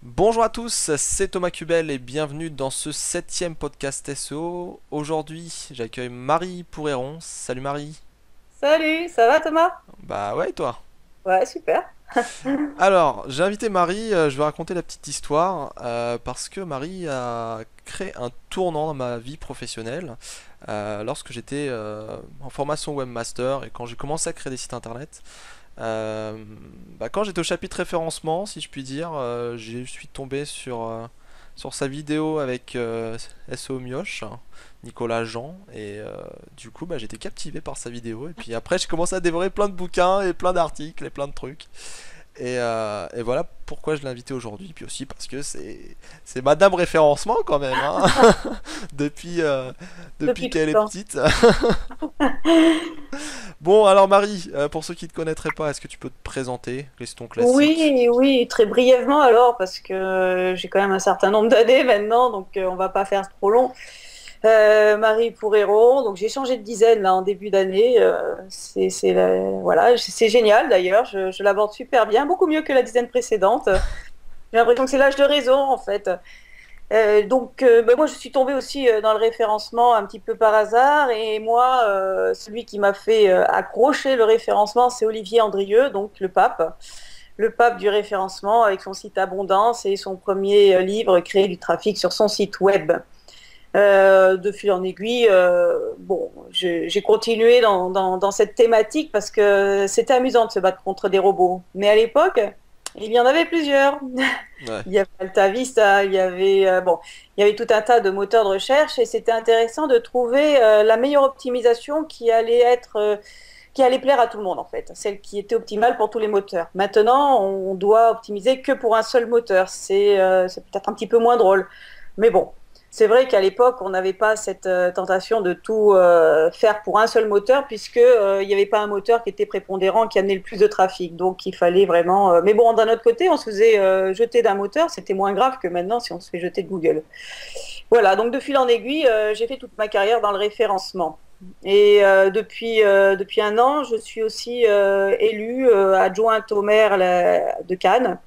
Bonjour à tous, c'est Thomas Cubel et bienvenue dans ce septième podcast SEO. Aujourd'hui, j'accueille Marie Pouréron. Salut Marie. Salut, ça va Thomas? Bah ouais, et toi? Ouais, super. Alors, j'ai invité Marie, je vais raconter la petite histoire parce que Marie a créé un tournant dans ma vie professionnelle lorsque j'étais en formation webmaster et quand j'ai commencé à créer des sites internet. Euh, Quand j'étais au chapitre référencement, si je puis dire, je suis tombé sur sa vidéo avec SEO Mioche, Nicolas Jean, et du coup j'étais captivé par sa vidéo. Et puis après j'ai commencé à dévorer plein de bouquins et plein d'articles et plein de trucs. Et voilà pourquoi je l'ai invité aujourd'hui. Puis aussi parce que c'est Madame référencement quand même, hein. depuis, depuis Depuis tout qu'elle le est temps. petite. Bon, alors Marie, pour ceux qui ne te connaîtraient pas, est-ce que tu peux te présenter? Question classique. Oui, oui, très brièvement alors, parce que j'ai quand même un certain nombre d'années maintenant, donc on va pas faire trop long. Marie Pouréron, donc j'ai changé de dizaine là en début d'année. Voilà, c'est génial d'ailleurs, je l'aborde super bien, beaucoup mieux que la dizaine précédente. J'ai l'impression que c'est l'âge de raison en fait. Moi, je suis tombée aussi dans le référencement un petit peu par hasard. Et moi, celui qui m'a fait accrocher le référencement, c'est Olivier Andrieux, donc le pape du référencement, avec son site Abondance et son premier livre, Créer du trafic sur son site web. De fil en aiguille, j'ai continué dans cette thématique parce que c'était amusant de se battre contre des robots. Mais à l'époque, il y en avait plusieurs. Ouais. Il y avait AltaVista, il y avait tout un tas de moteurs de recherche et c'était intéressant de trouver la meilleure optimisation qui allait plaire à tout le monde en fait, celle qui était optimale pour tous les moteurs. Maintenant, on doit optimiser que pour un seul moteur. C'est peut-être un petit peu moins drôle, mais bon. C'est vrai qu'à l'époque, on n'avait pas cette tentation de tout faire pour un seul moteur, puisque il n'y avait pas un moteur qui était prépondérant, qui amenait le plus de trafic. Donc, il fallait vraiment. Mais bon, d'un autre côté, on se faisait jeter d'un moteur, c'était moins grave que maintenant si on se fait jeter de Google. Voilà. Donc, de fil en aiguille, j'ai fait toute ma carrière dans le référencement. Et depuis un an, je suis aussi élue adjointe au maire de Cannes.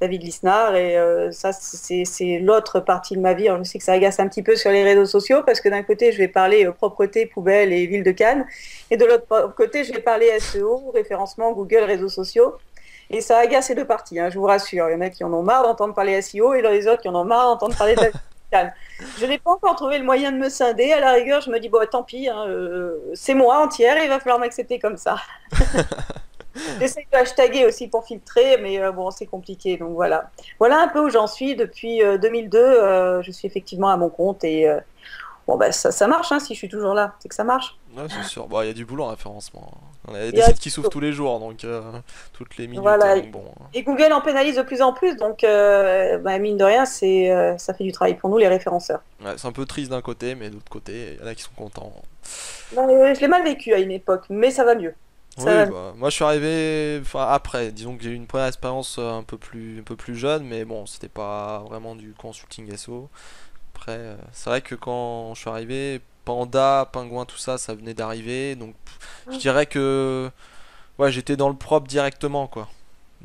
David Lisnard. Et ça, c'est l'autre partie de ma vie. Alors, je sais que ça agace un petit peu sur les réseaux sociaux parce que d'un côté, je vais parler propreté, poubelle et ville de Cannes. Et de l'autre côté, je vais parler SEO, référencement, Google, réseaux sociaux. Et ça agace les deux parties, hein, je vous rassure. Il y en a qui en ont marre d'entendre parler SEO et les autres qui en ont marre d'entendre parler de la ville de Cannes. Je n'ai pas encore trouvé le moyen de me scinder. À la rigueur, je me dis, bon, tant pis, hein, c'est moi entière, il va falloir m'accepter comme ça. J'essaie de hashtaguer aussi pour filtrer, mais bon, c'est compliqué. Donc voilà. Voilà un peu où j'en suis depuis 2002. Je suis effectivement à mon compte et bon, bah, ça marche hein, si je suis toujours là. C'est que ça marche. Ouais, c'est sûr. Bon, il y a du boulot en référencement, hein. Il y a Il y des a- sites qui s'ouvrent tous les jours, donc toutes les minutes, Voilà. donc bon. Et Google en pénalise de plus en plus. Donc, bah, mine de rien, ça fait du travail pour nous, les référenceurs. Ouais, c'est un peu triste d'un côté, mais de l'autre côté, il y en a qui sont contents. Je l'ai mal vécu à une époque, mais ça va mieux. Ça Oui, va mieux. bah, moi je suis arrivé, enfin après, disons que j'ai eu une première expérience un peu plus jeune, mais bon, c'était pas vraiment du consulting SEO. Après, c'est vrai que quand je suis arrivé, Panda, Pingouin, tout ça, ça venait d'arriver, donc je dirais que ouais, j'étais dans le propre directement, quoi.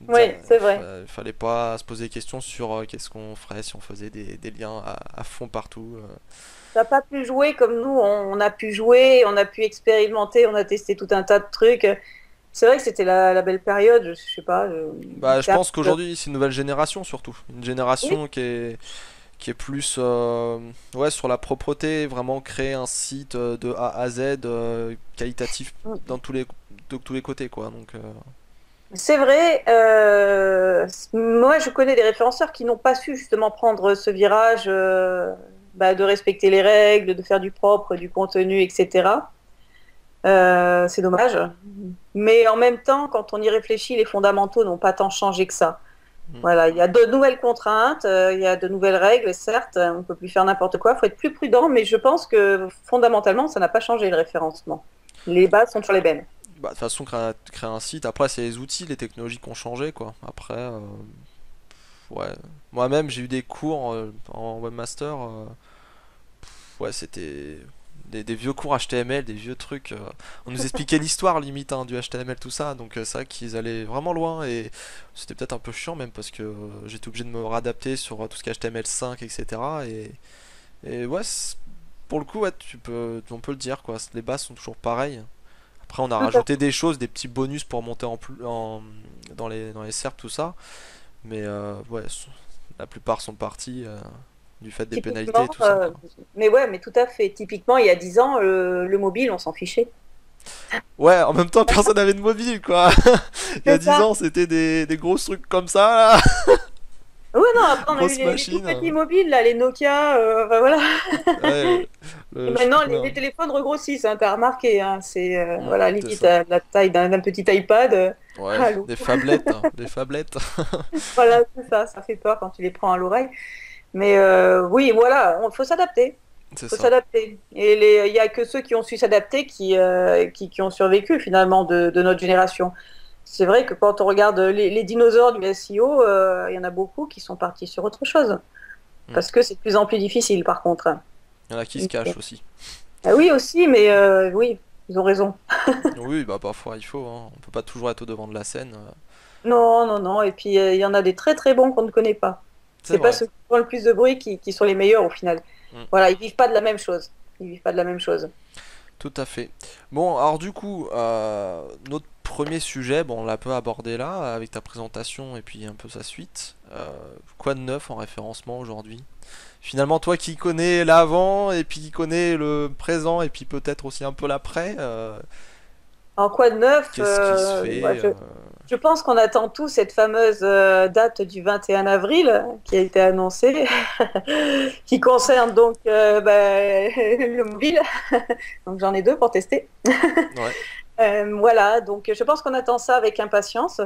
Oui, c'est vrai. Fallait pas se poser des questions sur qu'est-ce qu'on ferait si on faisait des liens à fond partout. T'as pas pu jouer comme nous, on a pu jouer, on a pu expérimenter, on a testé tout un tas de trucs. C'est vrai que c'était la belle période, je sais pas. Bah, je C'était un pense peu- qu'aujourd'hui c'est une nouvelle génération surtout, une Oui, génération qui est plus ouais, sur la propreté, vraiment créer un site de A à Z qualitatif dans de tous les côtés quoi. Donc c'est vrai. Moi, je connais des référenceurs qui n'ont pas su justement prendre ce virage de respecter les règles, de faire du propre, du contenu, etc. C'est dommage. Mais en même temps, quand on y réfléchit, les fondamentaux n'ont pas tant changé que ça. mm. Voilà, il y a de nouvelles contraintes, il y a de nouvelles règles, certes, on ne peut plus faire n'importe quoi, il faut être plus prudent, mais je pense que fondamentalement, ça n'a pas changé le référencement. Les bases sont toujours les mêmes. Bah, de toute façon créer un site, après c'est les outils, les technologies qui ont changé quoi. Après ouais, moi-même j'ai eu des cours en webmaster. Ouais, c'était des vieux cours HTML, des vieux trucs. On nous expliquait l'histoire limite hein, du HTML, tout ça. Donc c'est vrai qu'ils allaient vraiment loin et c'était peut-être un peu chiant même parce que j'étais obligé de me réadapter sur tout ce qui est HTML5, etc. Et ouais, pour le coup, ouais, on peut le dire quoi. Les bases sont toujours pareilles. Après, on a Tout à rajouté des choses, des petits bonus pour monter dans les SERP, tout ça. Mais ouais, la plupart sont partis du fait des pénalités et Typiquement, tout ça, quoi. mais ouais, mais tout à fait. Typiquement, il y a 10 ans, le mobile, on s'en fichait. Ouais, en même temps, personne n'avait de mobile, quoi. Il y a C'est 10 ça. ans, c'était des gros trucs comme ça, là. Oui, non, après, on a eu Grosse les tout machine. petits mobiles, là, les Nokia, enfin, voilà. Ouais, Et je sais plus maintenant, combien. les téléphones regrossissent, hein, t'as remarqué, hein, c'est voilà, C'est limite ça. la taille d'un petit iPad. Ouais, Allô. des phablettes, hein, des phablettes. Voilà, c'est ça fait peur quand tu les prends à l'oreille. Mais oui, voilà, il faut s'adapter. C'est Faut ça. s'adapter. Et il y a que ceux qui ont su s'adapter qui ont survécu finalement de notre génération. C'est vrai que quand on regarde les dinosaures du SEO, il y en a beaucoup qui sont partis sur autre chose. Mm. Parce que c'est de plus en plus difficile par contre. Il y en a qui se cachent aussi. Ah oui aussi, mais oui, ils ont raison. Oui, bah parfois il faut, hein. On peut pas toujours être au devant de la scène. Non, non, non. Et puis il y en a des très très bons qu'on ne connaît pas. C'est C'est pas vrai. ceux qui font le plus de bruit qui sont les meilleurs au final. Mm. Voilà, ils vivent pas de la même chose. Ils vivent pas de la même chose. Tout à fait. Bon, alors du coup, notre premier sujet, bon, on l'a un peu abordé là, avec ta présentation et puis un peu sa suite. Quoi de neuf en référencement aujourd'hui? Finalement, toi qui connais l'avant et puis qui connais le présent et puis peut-être aussi un peu l'après, En quoi de neuf qu'est-ce qui se fait je pense qu'on attend tous cette fameuse date du 21 avril qui a été annoncée, qui concerne donc le mobile. Donc j'en ai deux pour tester. Ouais. Voilà, donc je pense qu'on attend ça avec impatience.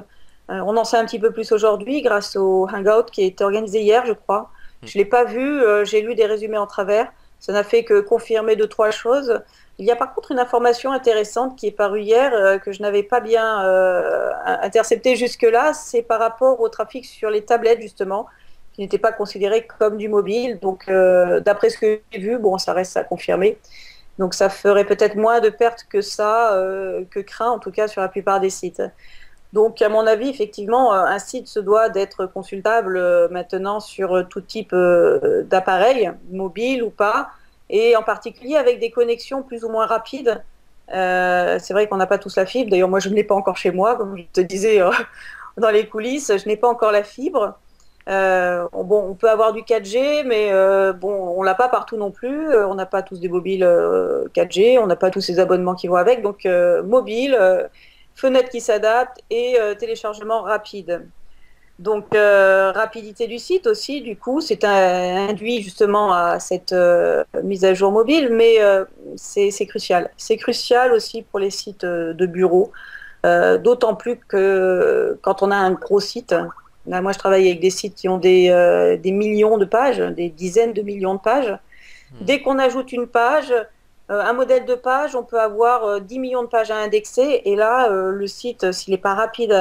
On en sait un petit peu plus aujourd'hui grâce au Hangout qui a été organisé hier, je crois. Mm. Je ne l'ai pas vu, j'ai lu des résumés en travers. Ça n'a fait que confirmer deux, trois choses. Il y a par contre une information intéressante qui est parue hier que je n'avais pas bien interceptée jusque-là. C'est par rapport au trafic sur les tablettes, justement, qui n'était pas considéré comme du mobile. Donc, d'après ce que j'ai vu, bon, ça reste à confirmer. Donc ça ferait peut-être moins de pertes que ça, que craint en tout cas sur la plupart des sites. Donc à mon avis, effectivement, un site se doit d'être consultable maintenant sur tout type d'appareil, mobile ou pas, et en particulier avec des connexions plus ou moins rapides. C'est vrai qu'on n'a pas tous la fibre, d'ailleurs moi je ne l'ai pas encore chez moi, comme je te disais dans les coulisses, je n'ai pas encore la fibre. Bon, on peut avoir du 4G, mais bon, on l'a pas partout non plus. On n'a pas tous des mobiles 4G, on n'a pas tous ces abonnements qui vont avec. Donc, mobile, fenêtre qui s'adapte et téléchargement rapide. Donc, rapidité du site aussi, du coup, c'est induit justement à cette mise à jour mobile, mais c'est crucial. C'est crucial aussi pour les sites de bureau, d'autant plus que quand on a un gros site. Là, moi, je travaille avec des sites qui ont des millions de pages, des dizaines de millions de pages. Mm. Dès qu'on ajoute une page, un modèle de page, on peut avoir 10 millions de pages à indexer. Et là, le site, s'il n'est pas rapide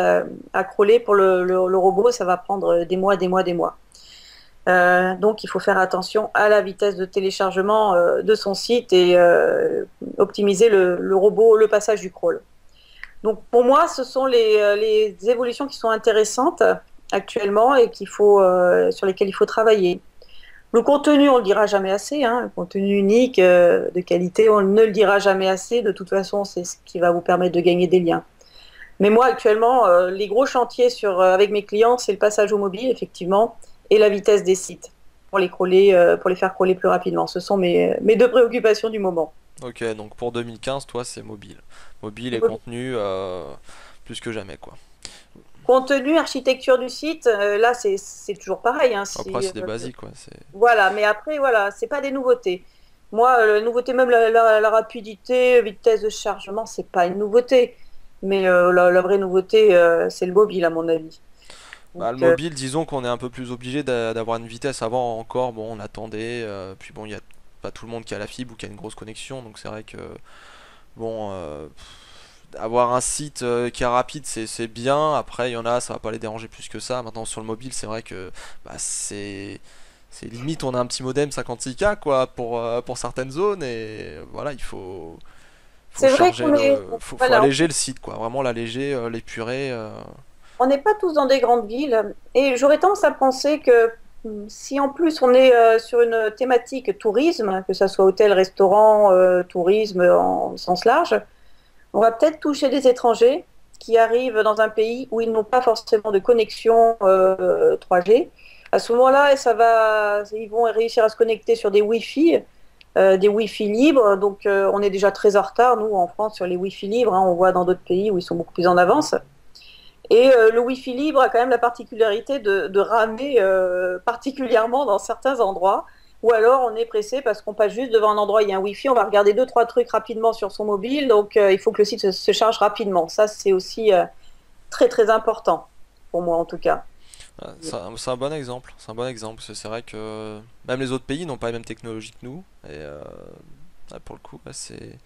à crawler pour le robot, ça va prendre des mois, des mois, des mois. Donc, il faut faire attention à la vitesse de téléchargement de son site et optimiser le robot, le passage du crawl. Donc, pour moi, ce sont les évolutions qui sont intéressantes actuellement et sur lesquelles il faut travailler. Le contenu, on ne le dira jamais assez, hein, le contenu unique, de qualité, on ne le dira jamais assez. De toute façon, c'est ce qui va vous permettre de gagner des liens. Mais moi, actuellement, les gros chantiers avec mes clients, c'est le passage au mobile, effectivement, et la vitesse des sites pour les crawler, pour les faire crawler plus rapidement. Ce sont mes deux préoccupations du moment. Ok, donc pour 2015, toi, c'est mobile. Mobile et contenu plus que jamais, quoi. Contenu, architecture du site, là, c'est toujours pareil, hein, Après, c'est des basiques, quoi. voilà, mais après, voilà, c'est pas des nouveautés. Moi, la nouveauté, même la rapidité, vitesse de chargement, c'est pas une nouveauté. Mais la vraie nouveauté, c'est le mobile, à mon avis. Donc, Bah, le mobile, disons qu'on est un peu plus obligé d'avoir une vitesse. Avant, encore, bon, on attendait. Puis bon, il y a pas tout le monde qui a la fibre ou qui a une grosse connexion. Donc c'est vrai que, bon, avoir un site qui est rapide, c'est bien. Après, il y en a, ça va pas les déranger plus que ça. Maintenant, sur le mobile, c'est vrai que bah, c'est limite, on a un petit modem 56K quoi pour certaines zones et voilà, faut C'est vrai charger qu'on est, faut voilà, alléger le site quoi, vraiment l'alléger, l'épurer. on n'est pas tous dans des grandes villes. Et j'aurais tendance à penser que si en plus on est sur une thématique tourisme, que ce soit hôtel, restaurant, tourisme en sens large, on va peut-être toucher des étrangers qui arrivent dans un pays où ils n'ont pas forcément de connexion 3G. À ce moment-là, ils vont réussir à se connecter sur des Wi-Fi libres. Donc, on est déjà très en retard, nous, en France, sur les Wi-Fi libres, hein. On voit dans d'autres pays où ils sont beaucoup plus en avance. Et le Wi-Fi libre a quand même la particularité de ramer particulièrement dans certains endroits. Ou alors on est pressé parce qu'on passe juste devant un endroit, il y a un Wi-Fi, on va regarder deux, trois trucs rapidement sur son mobile, donc il faut que le site se charge rapidement. Ça, c'est aussi très très important, pour moi en tout cas. Ouais, c'est un bon exemple, c'est un bon exemple, parce que c'est vrai que même les autres pays n'ont pas les mêmes technologies que nous, et ouais, pour le coup, ouais, c'est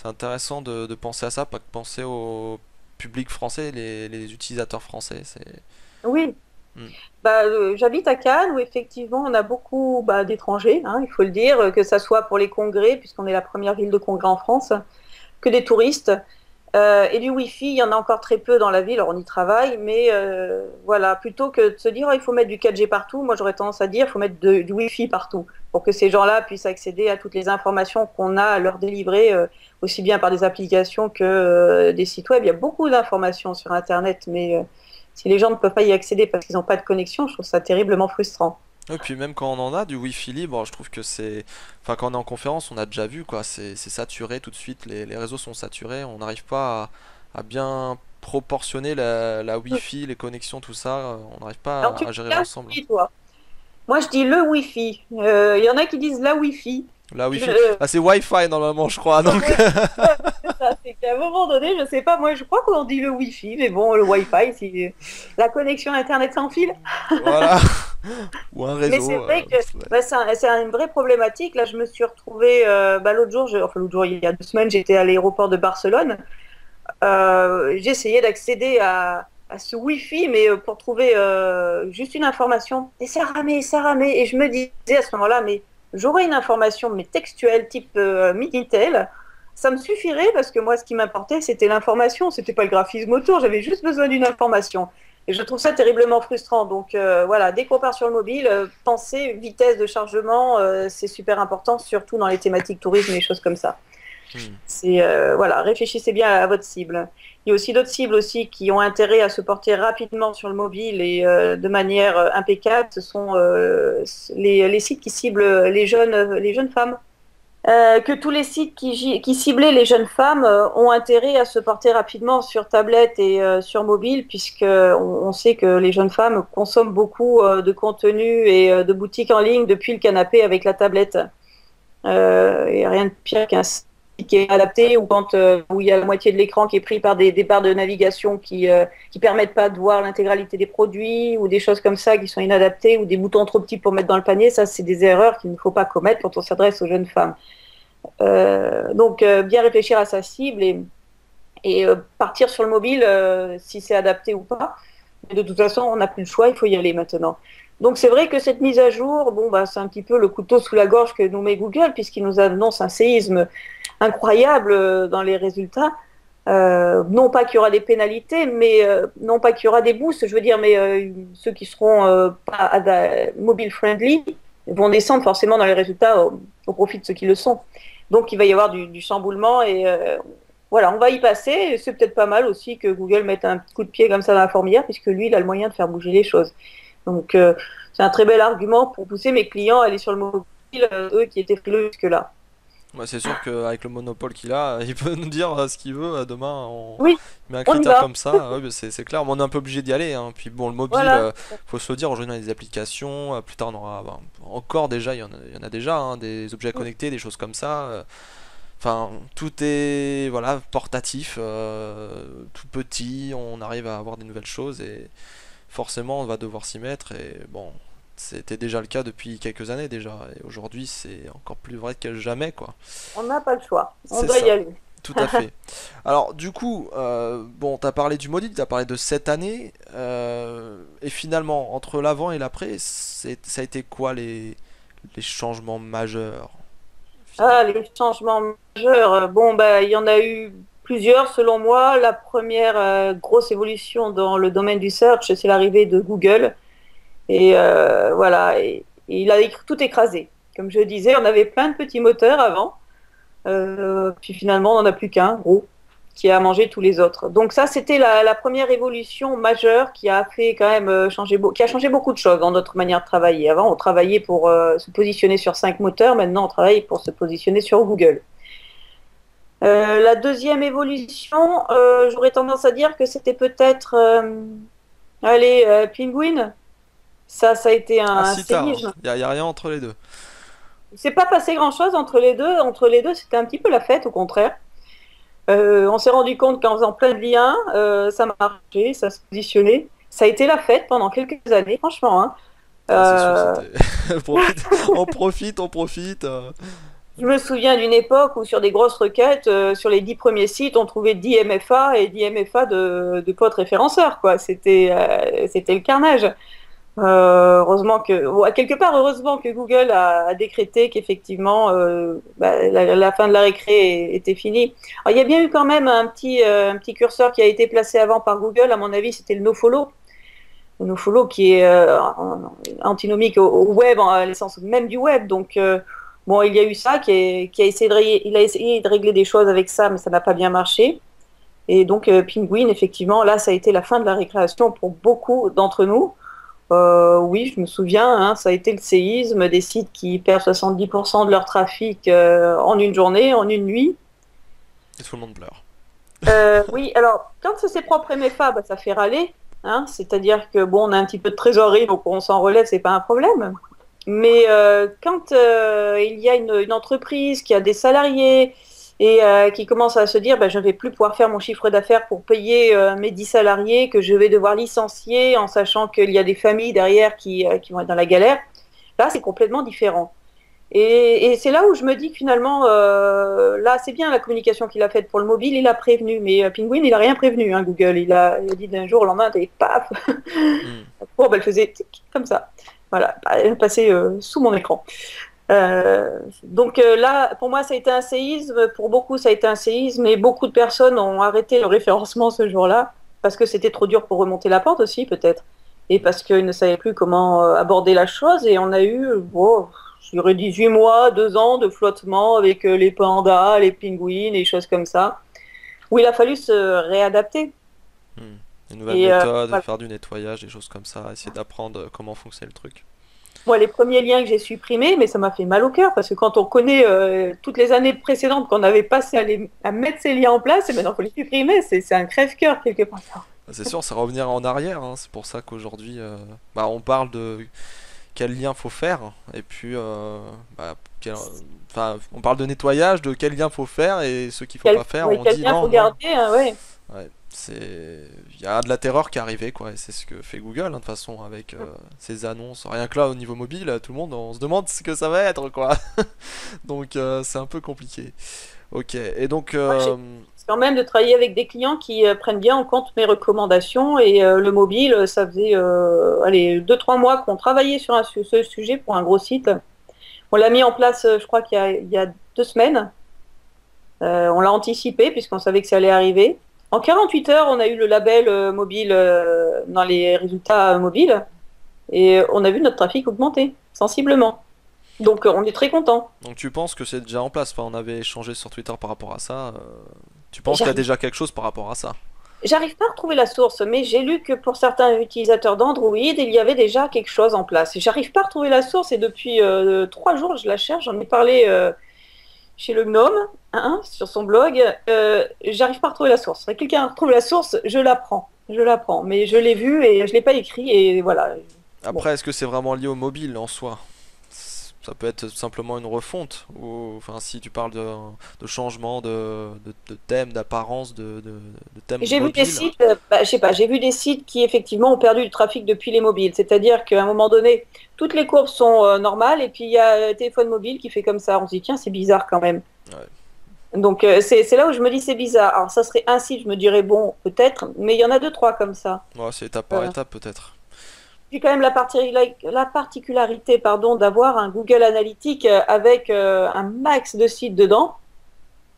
intéressant de penser à ça, pas que penser au public français, les utilisateurs français, c'est... Oui, Hmm. j'habite à Cannes où effectivement on a beaucoup d'étrangers, hein, il faut le dire, que ça soit pour les congrès, puisqu'on est la première ville de congrès en France, que des touristes. Et du Wi-Fi, il y en a encore très peu dans la ville, alors on y travaille, mais voilà, plutôt que de se dire oh, il faut mettre du 4G partout, moi j'aurais tendance à dire il faut mettre du Wi-Fi partout, pour que ces gens-là puissent accéder à toutes les informations qu'on a à leur délivrer, aussi bien par des applications que des sites web. Il y a beaucoup d'informations sur Internet, mais si les gens ne peuvent pas y accéder parce qu'ils n'ont pas de connexion, je trouve ça terriblement frustrant. Et puis même quand on en a du Wi-Fi libre, je trouve que c'est... Enfin quand on est en conférence, on a déjà vu quoi, c'est saturé tout de suite, les réseaux sont saturés, on n'arrive pas à bien proportionner la Wi-Fi, les connexions, tout ça, on n'arrive pas Alors tu à gérer dis la l'ensemble. Wi-Fi, toi. Moi je dis le Wi-Fi. Il y en a qui disent la Wi-Fi. La Je, Wi-Fi, ah c'est Wi-Fi normalement je crois, donc... ouais, c'est ça, c'est qu'à un moment donné, je sais pas, moi je crois qu'on dit le Wi-Fi, mais bon, le Wi-Fi, c'est la connexion Internet sans fil. Voilà, ou un Mais c'est réseau. vrai que Ouais. c'est une vraie problématique. Là, je me suis retrouvée l'autre jour, enfin l'autre jour, il y a 2 semaines, j'étais à l'aéroport de Barcelone. J'ai essayé d'accéder à ce Wi-Fi, mais pour trouver juste une information. Et ça ramait, ça ramait. Et je me disais à ce moment-là, mais j'aurais une information, mais textuelle, type Minitel. Ça me suffirait parce que moi, ce qui m'importait, c'était l'information. C'était pas le graphisme autour. J'avais juste besoin d'une information. Et je trouve ça terriblement frustrant. Donc voilà, dès qu'on part sur le mobile, pensez vitesse de chargement, c'est super important, surtout dans les thématiques tourisme et les choses comme ça. Hmm. C'est voilà, réfléchissez bien à votre cible. Il y a aussi d'autres cibles aussi qui ont intérêt à se porter rapidement sur le mobile et de manière impeccable. Ce sont les sites qui ciblent les jeunes femmes. Que tous les sites qui ciblaient les jeunes femmes ont intérêt à se porter rapidement sur tablette et sur mobile, puisque on sait que les jeunes femmes consomment beaucoup de contenu et de boutiques en ligne depuis le canapé avec la tablette. Et rien de pire qu'un site qui est adapté ou quand où il y a la moitié de l'écran qui est pris par des barres de navigation qui permettent pas de voir l'intégralité des produits ou des choses comme ça qui sont inadaptées ou des boutons trop petits pour mettre dans le panier. Ça, c'est des erreurs qu'il ne faut pas commettre quand on s'adresse aux jeunes femmes. Donc, bien réfléchir à sa cible et partir sur le mobile si c'est adapté ou pas. Mais de toute façon, on n'a plus le choix, il faut y aller maintenant. Donc c'est vrai que cette mise à jour, bon, c'est un petit peu le couteau sous la gorge que nous met Google, puisqu'il nous annonce un séisme incroyable dans les résultats. Non pas qu'il y aura des pénalités, mais non pas qu'il y aura des boosts, je veux dire, mais ceux qui seront pas mobile friendly vont descendre forcément dans les résultats au profit de ceux qui le sont. Donc il va y avoir du chamboulement et voilà, on va y passer. C'est peut-être pas mal aussi que Google mette un coup de pied comme ça dans la fourmilière, puisque lui, il a le moyen de faire bouger les choses. Donc c'est un très bel argument pour pousser mes clients à aller sur le mobile, eux qui étaient frileux jusque-là. Ouais, c'est sûr qu'avec le monopole qu'il a, il peut nous dire ce qu'il veut. Demain, on Oui, met un on y critère va. comme ça. Ouais, bah, c'est clair, mais on est un peu obligé d'y aller, hein. Puis bon, le mobile, Voilà. faut se le dire, aujourd'hui on a des applications. Plus tard, on aura bah, encore déjà, il y en a déjà, hein, des objets connectés, des choses comme ça. Enfin, tout est voilà portatif, tout petit. On arrive à avoir des nouvelles choses et forcément, on va devoir s'y mettre. Et bon, c'était déjà le cas depuis quelques années déjà. Et aujourd'hui, c'est encore plus vrai que jamais, quoi. On n'a pas le choix. On C'est doit y ça. aller. Tout à fait. Alors, du coup, bon, t'as parlé du module, t'as parlé de cette année, et finalement, entre l'avant et l'après, ça a été quoi les changements majeurs, Ah, finalement? les changements majeurs. Bon, bah, il y en a eu plusieurs selon moi. La première grosse évolution dans le domaine du search, c'est l'arrivée de Google. Et voilà, et il a tout écrasé. Comme je disais, on avait plein de petits moteurs avant. Puis finalement, on n'en a plus qu'un, gros, qui a mangé tous les autres. Donc ça, c'était la première évolution majeure qui a fait quand même qui a changé beaucoup de choses dans notre manière de travailler. Avant, on travaillait pour se positionner sur 5 moteurs. Maintenant, on travaille pour se positionner sur Google. La deuxième évolution, j'aurais tendance à dire que c'était peut-être, allez, Penguin. Ça a été Ah, un si tard, séisme. y a rien entre les deux. Il s'est pas passé grand-chose entre les deux. Entre les deux, c'était un petit peu la fête, au contraire. On s'est rendu compte qu'en faisant plein de liens, ça marchait, ça se positionnait. Ça a été la fête pendant quelques années, franchement, hein. Ah, c'est sûr, Euh, c'était. On profite, on profite. je me souviens d'une époque où sur des grosses requêtes, sur les 10 premiers sites, on trouvait 10 MFA et 10 MFA de potes référenceurs, quoi. C'était le carnage. Heureusement que, à quelque part, heureusement que Google a décrété qu'effectivement, bah, la fin de la récré était finie. Alors, il y a bien eu quand même un petit curseur qui a été placé avant par Google. À mon avis, c'était le nofollow. Le nofollow qui est antinomique au web, à l'essence même du web. Donc, bon, il y a eu ça qui a essayé il a essayé de régler des choses avec ça, mais ça n'a pas bien marché. Et donc, Penguin, effectivement, là, ça a été la fin de la récréation pour beaucoup d'entre nous. Oui, je me souviens, hein, ça a été le séisme, des sites qui perdent 70% de leur trafic en une journée, en une nuit. Et tout le monde pleure. Oui, alors, quand c'est ses propres MFA, bah, ça fait râler, hein, c'est-à-dire que bon, on a un petit peu de trésorerie, donc on s'en relève, c'est pas un problème. Mais quand il y a une entreprise qui a des salariés et qui commence à se dire, bah, je ne vais plus pouvoir faire mon chiffre d'affaires pour payer mes 10 salariés, que je vais devoir licencier en sachant qu'il y a des familles derrière qui vont être dans la galère, là, c'est complètement différent. Et c'est là où je me dis que finalement, là, c'est bien la communication qu'il a faite pour le mobile, il a prévenu, mais Penguin, il n'a rien prévenu, hein, Google. Il a dit d'un jour au lendemain, et paf, Hmm. la courbe, elle faisait tic, comme ça. Voilà, elle passait sous mon écran. Donc là, pour moi, ça a été un séisme. Pour beaucoup, ça a été un séisme. Et beaucoup de personnes ont arrêté le référencement ce jour-là parce que c'était trop dur pour remonter la pente aussi, peut-être. Et parce qu'ils ne savaient plus comment aborder la chose. Et on a eu, bon, je dirais 18 mois, 2 ans de flottement avec les pandas, les pingouins, les choses comme ça, où il a fallu se réadapter. Hmm. Une nouvelle Et méthode, voilà. faire du nettoyage, des choses comme ça, essayer d'apprendre comment fonctionne le truc. Moi, les premiers liens que j'ai supprimés, mais ça m'a fait mal au cœur parce que quand on connaît toutes les années précédentes qu'on avait passé à mettre ces liens en place, et maintenant il faut les supprimer, c'est un crève-cœur quelque part. C'est sûr, c'est revenir en arrière, hein. C'est pour ça qu'aujourd'hui, bah, on parle de quel lien faut faire, et puis, bah, enfin, on parle de nettoyage, de quel lien faut faire, et ce qu'il faut pas faire, Ouais, on quel dit lien non, faut non. garder, hein, ouais. Ouais, il y a de la terreur qui est arrivée, quoi, et c'est ce que fait Google, hein, de toute façon, avec ses annonces. Rien que là, au niveau mobile, tout le monde, on se demande ce que ça va être, quoi. Donc, c'est un peu compliqué. Ok, et donc, Moi, j'ai quand même de travailler avec des clients qui prennent bien en compte mes recommandations et le mobile, ça faisait allez, 2, 3 mois qu'on travaillait sur ce sujet pour un gros site. On l'a mis en place, je crois qu'il y a 2 semaines. On l'a anticipé puisqu'on savait que ça allait arriver. En 48 heures, on a eu le label mobile dans les résultats mobiles et on a vu notre trafic augmenter sensiblement. Donc on est très content. donc tu penses que c'est déjà en place. Enfin, on avait échangé sur Twitter par rapport à ça. Tu penses qu'il y a J'arrive déjà quelque chose par rapport à ça? J'arrive pas à retrouver la source, mais j'ai lu que pour certains utilisateurs d'Android, il y avait déjà quelque chose en place. Et j'arrive pas à retrouver la source et depuis 3 jours, je la cherche. J'en ai parlé chez le Gnome, hein, sur son blog. J'arrive pas à retrouver la source. Si quelqu'un retrouve la source, je la prends. Je la prends. Mais je l'ai vue et je l'ai pas écrit et voilà. Bon. Après, est-ce que c'est vraiment lié au mobile en soi? Ça peut être simplement une refonte. Ou, enfin, si tu parles de changement de thème, d'apparence, de thème J'ai vu des mobile. sites, bah, je sais pas, j'ai vu des sites qui effectivement ont perdu du trafic depuis les mobiles. C'est-à-dire qu'à un moment donné, toutes les courbes sont normales et puis il y a un téléphone mobile qui fait comme ça. On se dit tiens, c'est bizarre quand même. Ouais. Donc c'est là où je me dis c'est bizarre. Alors ça serait un site, je me dirais bon, peut-être, mais il y en a deux, trois comme ça. Ouais, c'est étape par Euh, étape peut-être. J'ai quand même la particularité pardon, d'avoir un Google Analytics avec un max de sites dedans.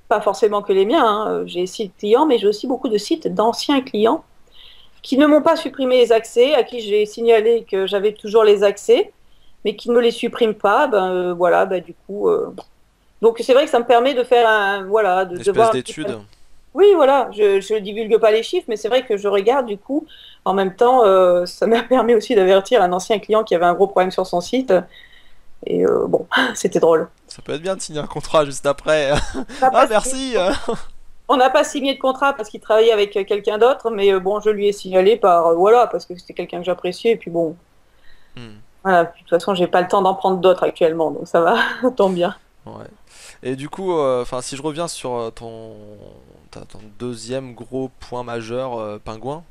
Pas forcément que les miens, hein. J'ai sites clients, mais j'ai aussi beaucoup de sites d'anciens clients qui ne m'ont pas supprimé les accès, à qui j'ai signalé que j'avais toujours les accès, mais qui ne me les suppriment pas. Ben, voilà, ben, du coup. Donc c'est vrai que ça me permet de faire un, voilà, Une de espèce voir un petit peu. d'étude. Oui, voilà, je ne divulgue pas les chiffres, mais c'est vrai que je regarde du coup. En même temps, ça m'a permis aussi d'avertir un ancien client qui avait un gros problème sur son site. Et bon, c'était drôle. Ça peut être bien de signer un contrat juste après. On n'a Ah pas signé merci. on n'a pas signé de contrat parce qu'il travaillait avec quelqu'un d'autre, mais bon, je lui ai signalé par voilà, parce que c'était quelqu'un que j'appréciais. Et puis bon, Hmm, voilà, de toute façon, j'ai pas le temps d'en prendre d'autres actuellement, donc ça va, tant bien. ouais. Et du coup, enfin, si je reviens sur ton deuxième gros point majeur, pingouin,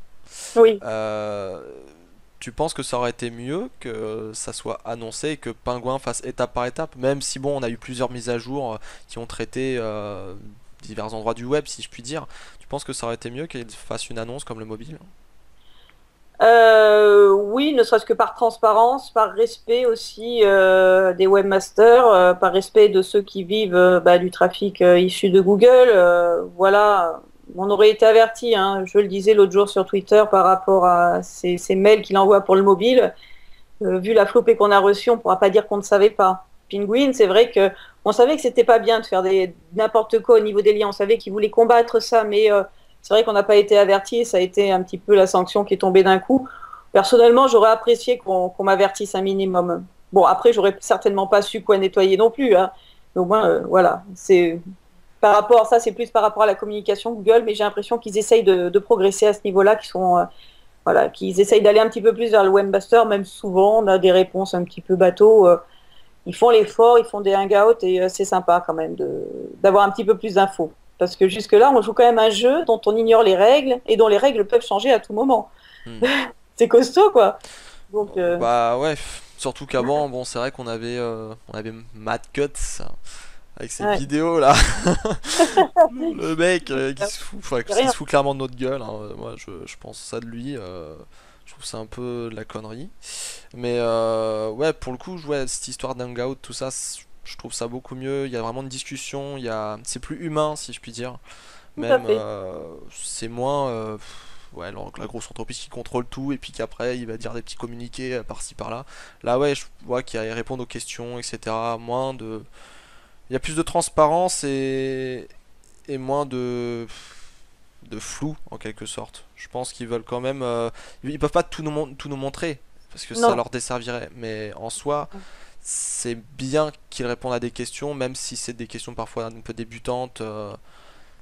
Oui. euh, tu penses que ça aurait été mieux que ça soit annoncé et que Pingouin fasse étape par étape, même si bon, on a eu plusieurs mises à jour qui ont traité divers endroits du web, si je puis dire. Tu penses que ça aurait été mieux qu'il fasse une annonce comme le mobile? Oui, ne serait-ce que par transparence, par respect aussi des webmasters, par respect de ceux qui vivent bah, du trafic issu de Google. Voilà, on aurait été averti, hein, je le disais l'autre jour sur Twitter par rapport à ces mails qu'il envoie pour le mobile. Vu la flopée qu'on a reçue, on ne pourra pas dire qu'on ne savait pas. Penguin, c'est vrai que on savait que c'était pas bien de faire n'importe quoi au niveau des liens. On savait qu'ils voulaient combattre ça, mais c'est vrai qu'on n'a pas été averti. Ça a été un petit peu la sanction qui est tombée d'un coup. Personnellement, j'aurais apprécié qu'on m'avertisse un minimum. Bon, après, j'aurais certainement pas su quoi nettoyer non plus, hein. Mais au moins, voilà. C'est par rapport, ça, c'est plus par rapport à la communication Google, mais j'ai l'impression qu'ils essayent de progresser à ce niveau-là, qu'ils sont voilà, qu'ils essayent d'aller un petit peu plus vers le webmaster, même souvent on a des réponses un petit peu bateau. Ils font l'effort, ils font des hangouts et c'est sympa quand même d'avoir un petit peu plus d'infos. Parce que jusque-là, on joue quand même un jeu dont on ignore les règles et dont les règles peuvent changer à tout moment. Hmm. C'est costaud, quoi. Donc, Bah ouais, surtout qu'avant, bon, c'est vrai qu'on avait Mad Cuts avec ses ouais, vidéos là. Le mec qui se fout, enfin, c'est qui rien. se fout clairement de notre gueule, hein. Moi, je pense ça de lui. Je trouve ça un peu de la connerie. Mais ouais, pour le coup, ouais, cette histoire d'hangout, tout ça, je trouve ça beaucoup mieux. Il y a vraiment une discussion, c'est plus humain, si je puis dire. Tout à Même, fait. c'est moins ouais, alors que la grosse entreprise qui contrôle tout et puis qu'après il va dire des petits communiqués par-ci par-là. Là, ouais, je vois qu'il répond aux questions, etc. Il y a plus de transparence et moins de flou en quelque sorte. Je pense qu'ils veulent quand même. Ils peuvent pas tout nous montrer parce que ça Non. leur desservirait. Mais en soi, c'est bien qu'ils répondent à des questions, même si c'est des questions parfois un peu débutantes.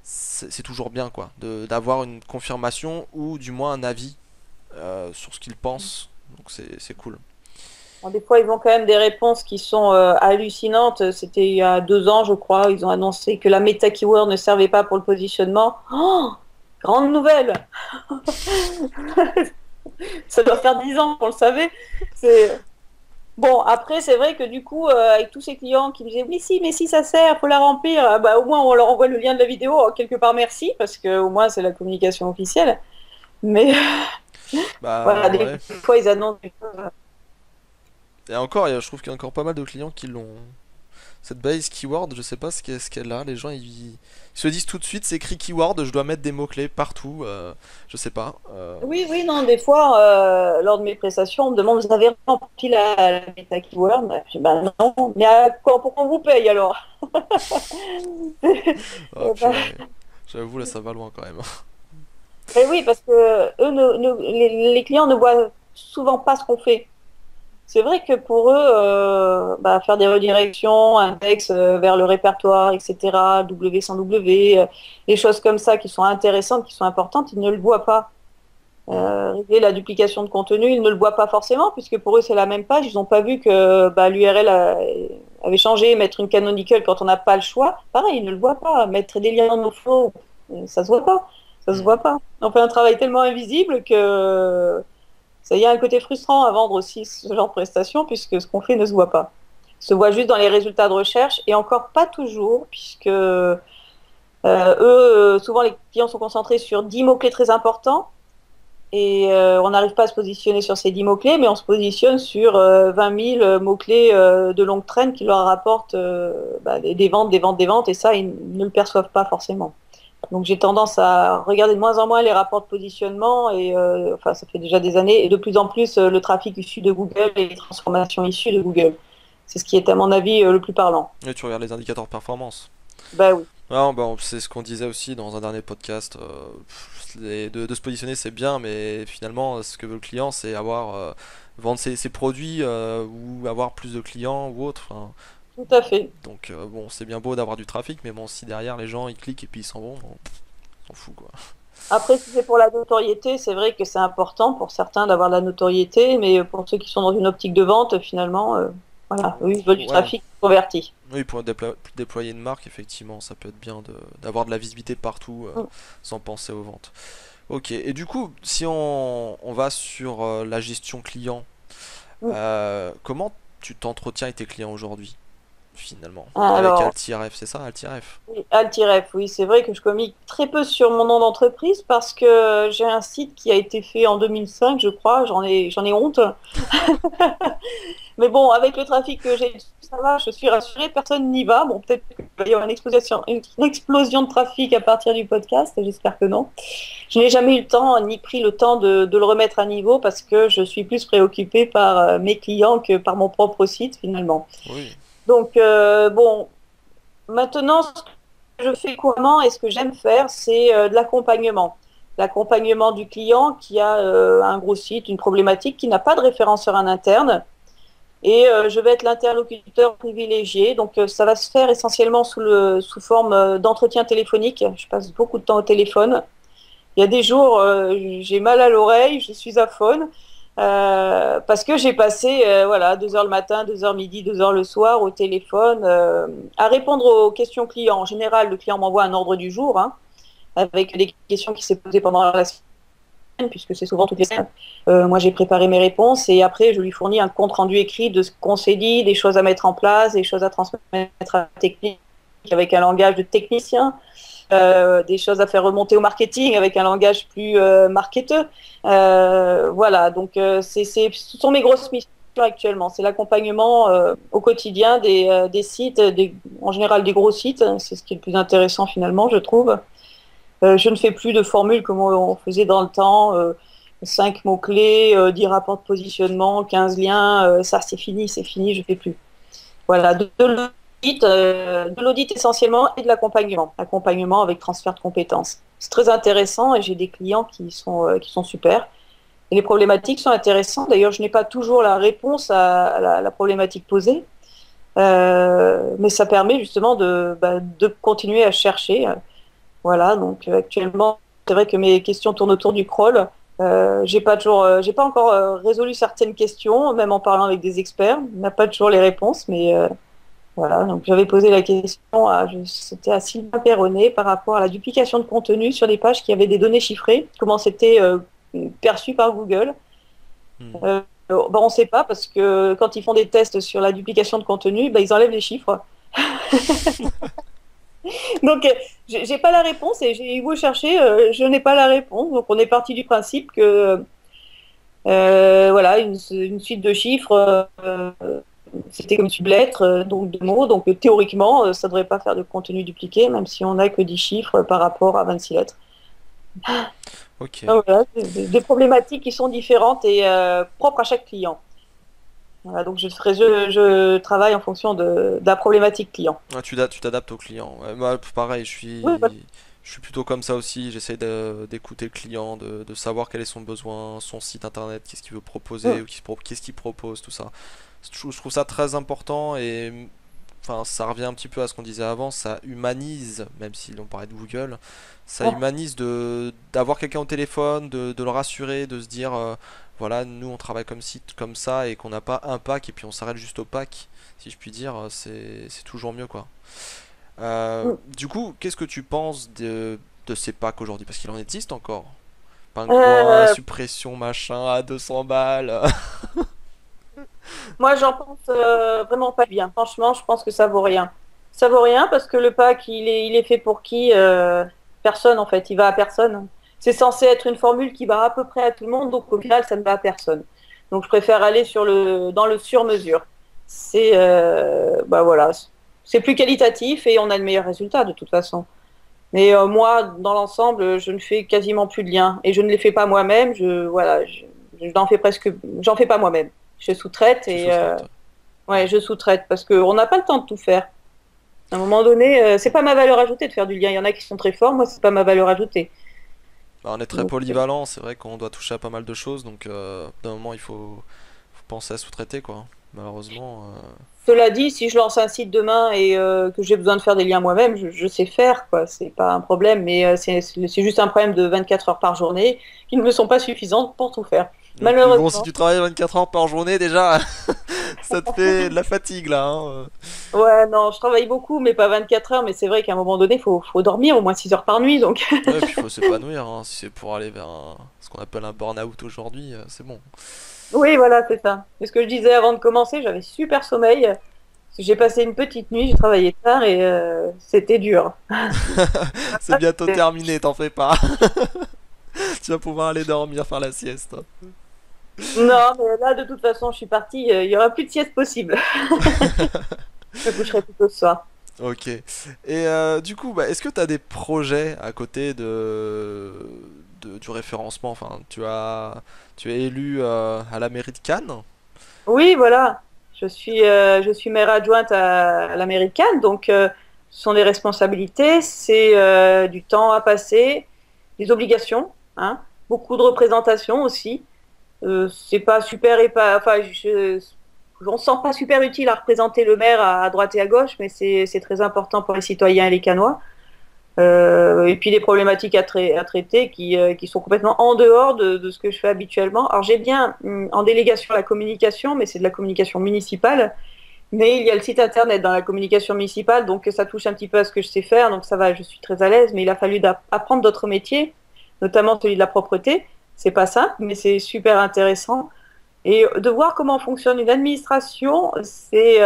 C'est toujours bien quoi, d'avoir une confirmation ou du moins un avis sur ce qu'ils pensent. Donc c'est cool. Bon, des fois, ils ont quand même des réponses qui sont hallucinantes. C'était il y a 2 ans, je crois. Ils ont annoncé que la meta keyword ne servait pas pour le positionnement. Oh, grande nouvelle! Ça doit faire 10 ans qu'on le savait. C'est bon. Après, c'est vrai que du coup, avec tous ces clients qui me disaient oui, mais si ça sert, faut la remplir. Ah bah, au moins, on leur envoie le lien de la vidéo. Oh, quelque part, merci, parce que au moins, c'est la communication officielle. Mais Bah voilà, ouais. des fois, ils annoncent. Et encore, je trouve qu'il y a encore pas mal de clients qui l'ont. Cette base keyword, je sais pas ce qu'elle a. Les gens ils se disent tout de suite c'est écrit keyword, je dois mettre des mots-clés partout. Je sais pas. Oui, oui, non, des fois, lors de mes prestations, on me demande, vous avez rempli la meta keyword? Je dis, ben non, mais pourquoi on vous paye alors? Oh purée. J'avoue là ça va loin quand même. Et oui, parce que eux, les clients ne voient souvent pas ce qu'on fait. C'est vrai que pour eux, bah, faire des redirections, index vers le répertoire, etc., W sans W, des choses comme ça qui sont intéressantes, qui sont importantes, ils ne le voient pas. Hmm. Régler la duplication de contenu, ils ne le voient pas forcément, puisque pour eux, c'est la même page. Ils n'ont pas vu que bah, l'URL avait changé, mettre une canonical quand on n'a pas le choix. Pareil, ils ne le voient pas. Mettre des liens dans nos flows, ça se voit pas. Ça se Hmm. voit pas. On fait un travail tellement invisible que ça y a un côté frustrant à vendre aussi ce genre de prestation, puisque ce qu'on fait ne se voit pas. Se voit juste dans les résultats de recherche, et encore pas toujours, puisque Souvent les clients sont concentrés sur 10 mots-clés très importants et on n'arrive pas à se positionner sur ces 10 mots-clés, mais on se positionne sur 20 000 mots-clés de longue traîne qui leur rapportent des ventes, des ventes, des ventes, et ça, ils ne le perçoivent pas forcément. Donc j'ai tendance à regarder de moins en moins les rapports de positionnement et enfin ça fait déjà des années et de plus en plus le trafic issu de Google et les transformations issues de Google. C'est ce qui est à mon avis le plus parlant. Et tu regardes les indicateurs de performance. Bah oui, Non, bah, c'est ce qu'on disait aussi dans un dernier podcast. De se positionner, c'est bien, mais finalement, ce que veut le client, c'est avoir vendre ses produits ou avoir plus de clients ou autre. Enfin, tout à fait. donc bon, c'est bien beau d'avoir du trafic, mais bon, si derrière les gens ils cliquent et puis ils s'en vont, on s'en fout quoi. Après, si c'est pour la notoriété, c'est vrai que c'est important pour certains d'avoir de la notoriété, mais pour ceux qui sont dans une optique de vente, finalement, voilà, eux, ils veulent du Ouais, trafic converti. oui, pour déployer une marque, effectivement, ça peut être bien d'avoir de la visibilité partout Mm, sans penser aux ventes. Ok, et du coup, si on va sur la gestion client, mm. comment tu t'entretiens avec tes clients aujourd'hui, finalement? Avec Alors, AltiRF, c'est ça, AltiRF? oui, Altiref, oui, c'est vrai que je communique très peu sur mon nom d'entreprise parce que j'ai un site qui a été fait en 2005, je crois, j'en ai honte. Mais bon, avec le trafic que j'ai, ça va, je suis rassurée, personne n'y va. Bon, peut-être qu'il va y avoir une explosion de trafic à partir du podcast, j'espère que non. Je n'ai jamais eu le temps, ni pris le temps de le remettre à niveau parce que je suis plus préoccupée par mes clients que par mon propre site finalement. Oui. Donc, bon, maintenant, ce que je fais couramment et ce que j'aime faire, c'est de l'accompagnement. L'accompagnement du client qui a un gros site, une problématique, qui n'a pas de référenceur en interne. Et je vais être l'interlocuteur privilégié. Donc, ça va se faire essentiellement sous forme d'entretien téléphonique. Je passe beaucoup de temps au téléphone. Il y a des jours, j'ai mal à l'oreille, je suis à faune. Parce que j'ai passé voilà, 2 heures le matin, 2 heures midi, 2 heures le soir au téléphone à répondre aux questions clients. En général, le client m'envoie un ordre du jour hein, avec des questions qui s'est posées pendant la semaine, puisque c'est souvent toutes les semaines. Moi, j'ai préparé mes réponses et après, je lui fournis un compte rendu écrit de ce qu'on s'est dit, des choses à mettre en place, des choses à transmettre à la technique avec un langage de technicien des choses à faire remonter au marketing avec un langage plus marketeux. Voilà, donc ce sont mes grosses missions actuellement. C'est l'accompagnement au quotidien des sites, en général des gros sites. C'est ce qui est le plus intéressant finalement, je trouve. Je ne fais plus de formules comme on faisait dans le temps. 5 mots-clés, 10 rapports de positionnement, 15 liens, ça c'est fini, je ne fais plus. Voilà, de l'audit essentiellement et de l'accompagnement. Accompagnement avec transfert de compétences. C'est très intéressant et j'ai des clients qui sont super. Et les problématiques sont intéressantes. D'ailleurs, je n'ai pas toujours la réponse à la problématique posée, mais ça permet justement de continuer à chercher. Voilà, donc actuellement, c'est vrai que mes questions tournent autour du crawl. J'ai pas encore résolu certaines questions, même en parlant avec des experts. On n'a pas toujours les réponses, mais voilà, donc j'avais posé la question c'était à Sylvain Perronnet par rapport à la duplication de contenu sur des pages qui avaient des données chiffrées, comment c'était perçu par Google. Hmm. On ne sait pas parce que quand ils font des tests sur la duplication de contenu, ils enlèvent les chiffres. Donc j'ai pas la réponse et j'ai eu beau chercher, je n'ai pas la réponse. Donc on est parti du principe que voilà, une suite de chiffres c'était comme une lettre, donc de mots. Donc théoriquement, ça ne devrait pas faire de contenu dupliqué, même si on n'a que 10 chiffres par rapport à 26 lettres. Ok. Donc, voilà, des problématiques qui sont différentes et propres à chaque client. Voilà, donc je travaille en fonction de la problématique client. Ouais, tu t'adaptes au client. Ouais, moi, pareil, Oui, voilà. je suis plutôt comme ça aussi. J'essaie d'écouter le client, de savoir quel est son besoin, son site internet, qu'est-ce qu'il veut proposer, Mm. ou qu'est-ce qu'il propose, tout ça. Je trouve ça très important et enfin, ça revient un petit peu à ce qu'on disait avant, ça humanise, même si l'on parlait de Google, ça Ouais. humanise d'avoir quelqu'un au téléphone, de le rassurer, de se dire, voilà, nous on travaille comme site, comme ça, et qu'on n'a pas un pack et puis on s'arrête juste au pack, si je puis dire, c'est toujours mieux quoi. Mm. Du coup, qu'est-ce que tu penses de ces packs aujourd'hui? Parce qu'il en existe encore. Pingouin, Euh, suppression, machin, à 200 balles. Moi, j'en pense vraiment pas bien. Franchement, je pense que ça vaut rien. Ça vaut rien parce que le pack, il est fait pour qui? Personne en fait, il va à personne. C'est censé être une formule qui va à peu près à tout le monde, donc au final, ça ne va à personne. Donc je préfère aller dans le sur-mesure. Bah voilà, c'est plus qualitatif et on a de meilleurs résultats de toute façon. Mais moi, dans l'ensemble, je ne fais quasiment plus de liens et je ne les fais pas moi-même. J'en fais pas moi-même. Je sous-traite Tu et sous-traites. Ouais. ouais, je sous-traite parce qu'on n'a pas le temps de tout faire. À un moment donné, c'est pas ma valeur ajoutée de faire du lien. Il y en a qui sont très forts, moi, c'est pas ma valeur ajoutée. Bah, on est très Donc, polyvalent, c'est vrai qu'on doit toucher à pas mal de choses, donc d'un moment faut penser à sous-traiter quoi. Malheureusement, cela dit, si je lance un site demain et que j'ai besoin de faire des liens moi-même, je sais faire, quoi. C'est pas un problème, mais c'est juste un problème de 24 heures par journée qui ne me sont pas suffisantes pour tout faire. et puis bon, si Malheureusement. tu travailles 24 heures par journée déjà, ça te fait de la fatigue là. Hein. Ouais, non, je travaille beaucoup, mais pas 24 heures. Mais c'est vrai qu'à un moment donné, faut dormir au moins 6 heures par nuit. Donc, Ouais, et puis il faut s'épanouir, hein. Si c'est pour aller vers ce qu'on appelle un burn-out aujourd'hui, c'est bon. oui, voilà, c'est ça. C'est ce que je disais avant de commencer, j'avais super sommeil. J'ai passé une petite nuit, j'ai travaillé tard et c'était dur. C'est bientôt terminé, t'en fais pas. Tu vas pouvoir aller dormir, faire la sieste. Non, mais là, de toute façon, je suis partie. Il y aura plus de sieste possible. Je me coucherai plutôt ce soir. Ok. Et du coup, bah, est-ce que tu as des projets à côté du référencement? Enfin, tu es élu à la mairie de Cannes. Oui, voilà. Je suis maire adjointe à l'américaine, donc ce sont des responsabilités, c'est du temps à passer, des obligations, hein, beaucoup de représentation aussi. C'est pas super et pas, enfin, on se sent pas super utile à représenter le maire à droite et à gauche, mais c'est très important pour les citoyens et les Canois. Et puis les problématiques à traiter qui sont complètement en dehors de ce que je fais habituellement. Alors j'ai bien en délégation la communication, mais c'est de la communication municipale. Mais il y a le site internet dans la communication municipale, donc ça touche un petit peu à ce que je sais faire, donc ça va, je suis très à l'aise. Mais il a fallu apprendre d'autres métiers, notamment celui de la propreté. C'est pas simple, mais c'est super intéressant. Et de voir comment fonctionne une administration, c'est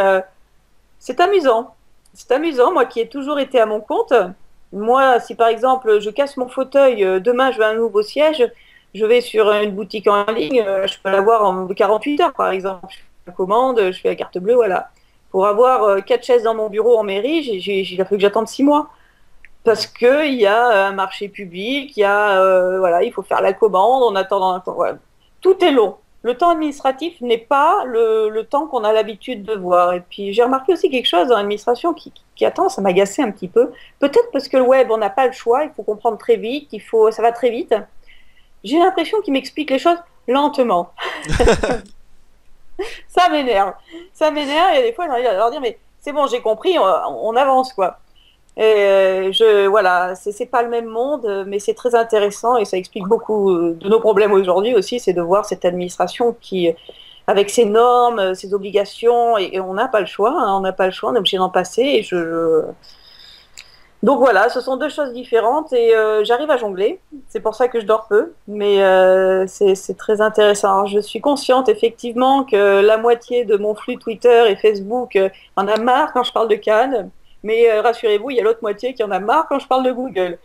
amusant. C'est amusant, moi qui ai toujours été à mon compte. Moi, si par exemple je casse mon fauteuil, demain je veux un nouveau siège, je vais sur une boutique en ligne, je peux l'avoir en 48 heures par exemple. Je fais la commande, je fais la carte bleue, voilà. Pour avoir 4 chaises dans mon bureau en mairie, il a fallu que j'attende 6 mois. Parce qu'il y a un marché public, voilà, il faut faire la commande, on attend voilà. Tout est long. Le temps administratif n'est pas le temps qu'on a l'habitude de voir. Et puis j'ai remarqué aussi quelque chose dans l'administration qui a tendance à m'agacer un petit peu. Peut-être parce que le web, on n'a pas le choix, il faut comprendre très vite, ça va très vite. J'ai l'impression qu'il m'explique les choses lentement. Ça m'énerve. Ça m'énerve et des fois j'ai envie de leur dire mais c'est bon, j'ai compris, on avance quoi. Et voilà, c'est pas le même monde, mais c'est très intéressant et ça explique beaucoup de nos problèmes aujourd'hui aussi, c'est de voir cette administration qui, avec ses normes, ses obligations, et on n'a pas le choix, hein, on n'a pas le choix, on est obligé d'en passer. Donc voilà, ce sont deux choses différentes et j'arrive à jongler. C'est pour ça que je dors peu, mais c'est très intéressant. Alors, je suis consciente effectivement que la moitié de mon flux Twitter et Facebook en a marre quand je parle de Cannes, mais rassurez-vous, il y a l'autre moitié qui en a marre quand je parle de Google.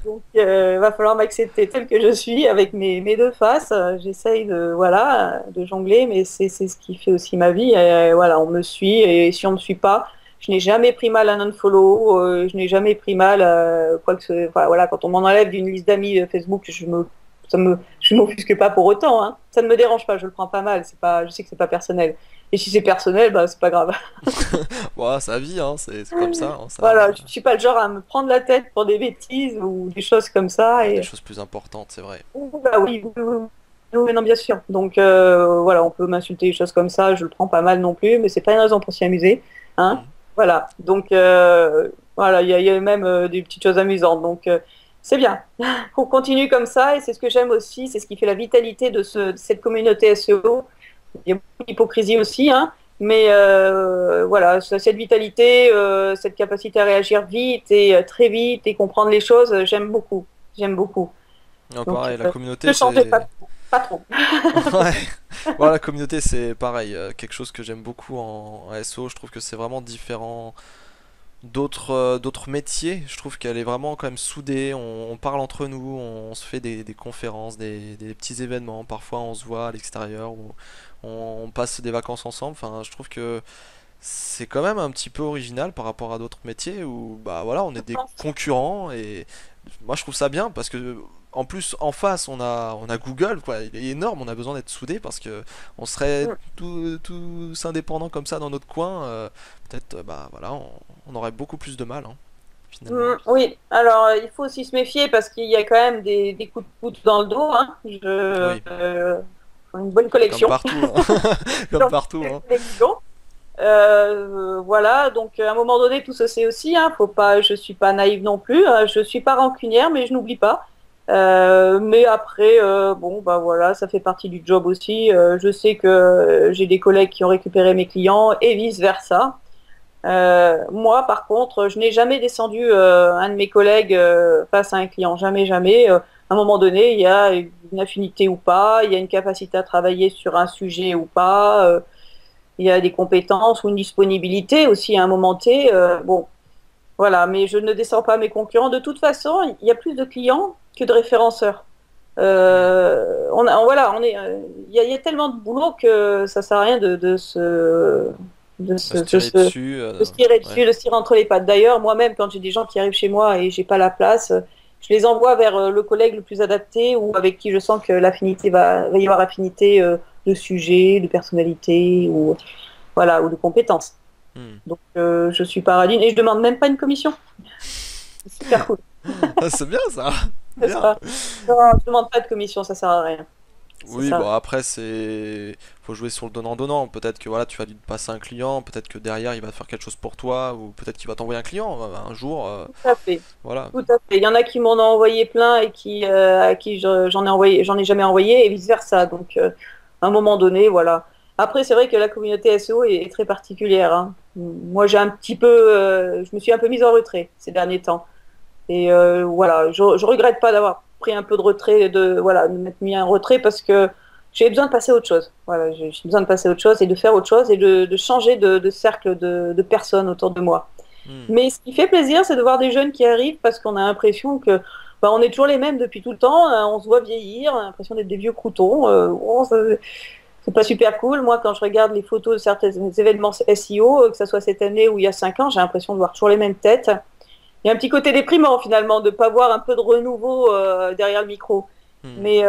Donc va falloir m'accepter telle que je suis avec mes deux faces. J'essaye voilà, de jongler, mais c'est ce qui fait aussi ma vie. Et, voilà, on me suit et si on ne me suit pas, je n'ai jamais pris mal à un unfollow, je n'ai jamais pris mal à quoi que ce enfin, voilà, quand on m'en enlève d'une liste d'amis Facebook, je m'offusque pas pour autant, hein. Ça ne me dérange pas, je le prends pas mal, je sais que c'est pas personnel. Et si c'est personnel, bah c'est pas grave. Ouais, sa vie, hein, c'est comme ça. Hein, Voilà, je suis pas le genre à me prendre la tête pour des bêtises ou des choses comme ça. il y a des Et choses plus importantes, c'est vrai. bah oui, oui, oui, oui, non, bien sûr. Donc voilà, on peut m'insulter des choses comme ça, je le prends pas mal non plus, mais c'est pas une raison pour s'y amuser, hein. Mhm. Voilà, donc voilà, il y a même des petites choses amusantes, donc c'est bien. On continue comme ça et c'est ce que j'aime aussi, c'est ce qui fait la vitalité de cette communauté SEO. Il y a beaucoup d'hypocrisie aussi, hein, mais voilà, cette vitalité, cette capacité à réagir vite et très vite et comprendre les choses, j'aime beaucoup, j'aime beaucoup. Non, Donc, pareil, la ne communauté, changez pas, c'est. pas trop. Ouais. Voilà, la communauté, c'est pareil. Quelque chose que j'aime beaucoup en SEO. Je trouve que c'est vraiment différent. d'autres métiers. Je trouve qu'elle est vraiment quand même soudée. On parle entre nous, on se fait des conférences, des petits événements. Parfois, on se voit à l'extérieur ou on passe des vacances ensemble. Enfin, je trouve que c'est quand même un petit peu original par rapport à d'autres métiers où bah voilà, on Je est des pense. concurrents et moi je trouve ça bien parce que en plus en face on a Google quoi, il est énorme, on a besoin d'être soudés parce que on serait Mm. tous indépendants comme ça dans notre coin, peut-être bah voilà, on aurait beaucoup plus de mal hein, finalement. Oui, alors il faut aussi se méfier parce qu'il y a quand même des coups de couteau dans le dos, hein. Oui, Une bonne comme collection. partout hein. Comme partout Une hein. collection. Voilà, donc à un moment donné, tout se sait aussi, hein, faut pas, je suis pas naïve non plus, je suis pas rancunière, mais je n'oublie pas. Mais après, bon, bah voilà, ça fait partie du job aussi. Je sais que j'ai des collègues qui ont récupéré mes clients et vice-versa. Moi, par contre, je n'ai jamais descendu un de mes collègues face à un client, jamais, jamais. À un moment donné, il y a une affinité ou pas, il y a une capacité à travailler sur un sujet ou pas. Il y a des compétences ou une disponibilité aussi à un moment T. Bon, voilà, mais je ne descends pas mes concurrents. De toute façon, il y a plus de clients que de référenceurs. Hmm. Voilà, il y a tellement de boulot que ça sert à rien de De se, se de tirer se- dessus, de se tirer ouais. dessus, de se tirer entre les pattes. D'ailleurs, moi-même, quand j'ai des gens qui arrivent chez moi et j'ai pas la place, je les envoie vers le collègue le plus adapté ou avec qui je sens que l'affinité va y avoir affinité de sujet, de personnalité ou voilà ou de compétences. Hmm. Donc je suis paradine et je demande même pas une commission. C'est super cool. C'est bien ça, N'est-ce bien. pas? Non, je demande pas de commission, ça sert à rien. Ça Oui, sert à bon rien. après c'est faut jouer sur le donnant-donnant. Peut-être que voilà, tu vas lui passer un client, peut-être que derrière il va faire quelque chose pour toi, ou peut-être qu'il va t'envoyer un client un jour. Tout à fait. Voilà. Tout à fait. Il y en a qui m'en ont envoyé plein et à qui j'en ai envoyé, j'en ai jamais envoyé et vice-versa. Donc, à un moment donné, voilà. Après, c'est vrai que la communauté SEO est très particulière, hein. Moi, je me suis un peu mise en retrait ces derniers temps. Et voilà, je regrette pas d'avoir pris un peu de retrait, voilà, de m'être mis en retrait parce que j'ai besoin de passer à autre chose. Voilà, j'ai besoin de passer à autre chose et de faire autre chose et de changer de cercle de personnes autour de moi. Hmm. Mais ce qui fait plaisir, c'est de voir des jeunes qui arrivent parce qu'on a l'impression que bah, on est toujours les mêmes depuis tout le temps. On se voit vieillir, on a l'impression d'être des vieux croutons. Bon, c'est pas super cool. Moi, quand je regarde les photos de certains événements SEO, que ce soit cette année ou il y a 5 ans, j'ai l'impression de voir toujours les mêmes têtes. Il y a un petit côté déprimant finalement de ne pas voir un peu de renouveau derrière le micro. Hmm. Mais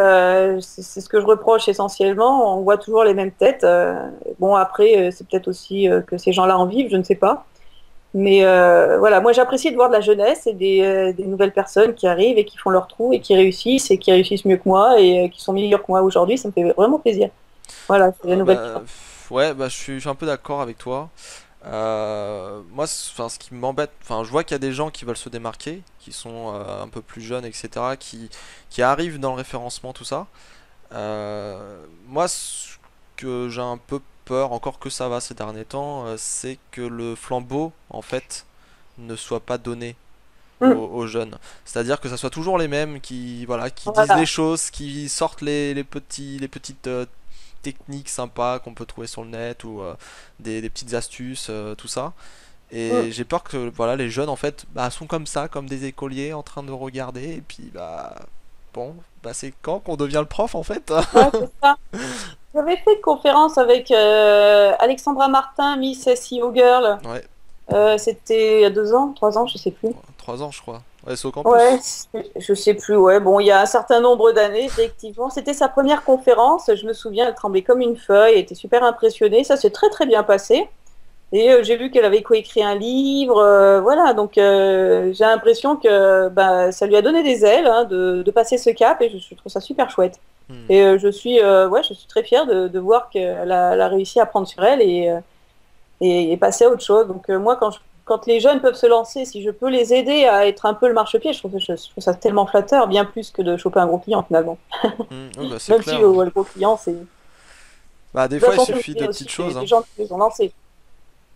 c'est ce que je reproche essentiellement. On voit toujours les mêmes têtes. Bon, après, c'est peut-être aussi que ces gens-là en vivent, je ne sais pas. Mais voilà, moi j'apprécie de voir de la jeunesse et des nouvelles personnes qui arrivent et qui font leur trou et qui réussissent mieux que moi et qui sont meilleurs que moi aujourd'hui. Ça me fait vraiment plaisir. Voilà, c'est la nouvelle. Ouais, bah je suis un peu d'accord avec toi. Moi, enfin, ce qui m'embête, enfin, je vois qu'il y a des gens qui veulent se démarquer, qui sont un peu plus jeunes, etc., qui arrivent dans le référencement, tout ça. Moi, ce que j'ai un peu peur, encore que ça va ces derniers temps, c'est que le flambeau, en fait, ne soit pas donné Mm, aux jeunes. C'est-à-dire que ça soit toujours les mêmes qui, voilà, qui disent les voilà. choses, qui sortent les petites techniques sympas qu'on peut trouver sur le net ou des petites astuces, tout ça. Mm. Et j'ai peur que voilà, les jeunes en fait bah, sont comme ça, comme des écoliers en train de regarder et puis bah bon, bah c'est quand qu'on devient le prof en fait. Ouais, c'est ça. J'avais fait une conférence avec Alexandra Martin, Miss SEO Girl. Ouais, C'était il y a 2 ans, 3 ans, je sais plus. 3 ans je crois. Ouais, c'est au Ouais, campus. je sais plus. Ouais, bon, il y a un certain nombre d'années, effectivement. C'était sa première conférence. Je me souviens, elle tremblait comme une feuille. Elle était super impressionnée. Ça s'est très très bien passé. Et j'ai vu qu'elle avait coécrit un livre. Voilà, donc j'ai l'impression que bah, ça lui a donné des ailes hein, de passer ce cap. Et je trouve ça super chouette. Hmm. Et ouais, je suis très fière de voir elle a réussi à prendre sur elle et passer à autre chose. Donc moi, quand les jeunes peuvent se lancer, si je peux les aider à être un peu le marchepied, je trouve ça tellement flatteur, bien plus que de choper un gros client finalement. Hmm. Oui, bah c'est Même clair, si hein. le gros client, c'est Bah des doit fois il suffit fonctionner de aussi petites choses, des hein. gens qui les ont lancés.